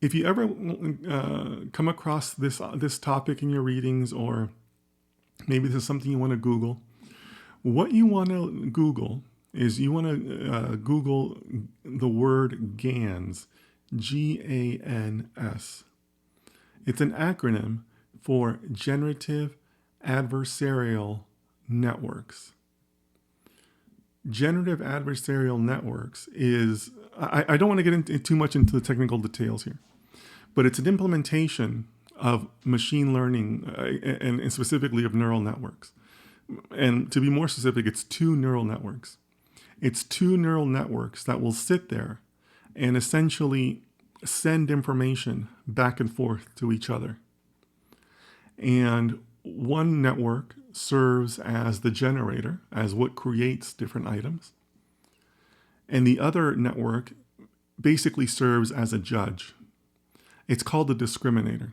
if you ever come across this topic in your readings, or maybe this is something you want to Google, what you want to Google is you want to Google the word GANs, GANS. It's an acronym for Generative Adversarial Networks. Generative Adversarial Networks is, I don't want to get into too much into the technical details here, but it's an implementation of machine learning and specifically of neural networks. And to be more specific, it's two neural networks. It's two neural networks that will sit there and essentially send information back and forth to each other. And one network serves as the generator, as what creates different items. And the other network basically serves as a judge. It's called the discriminator.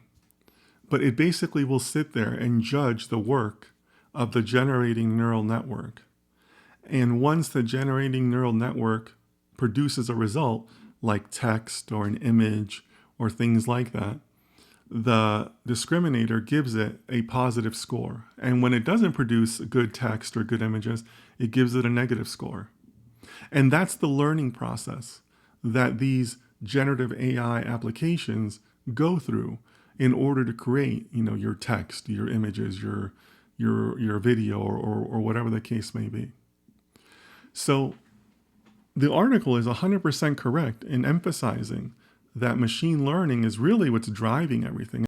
But it basically will sit there and judge the work of the generating neural network. And once the generating neural network produces a result, like text or an image or things like that, the discriminator gives it a positive score. And when it doesn't produce good text or good images, it gives it a negative score. And that's the learning process that these generative AI applications go through in order to create, your text, your images, your video, or whatever the case may be. So the article is 100% correct in emphasizing that machine learning is really what's driving everything.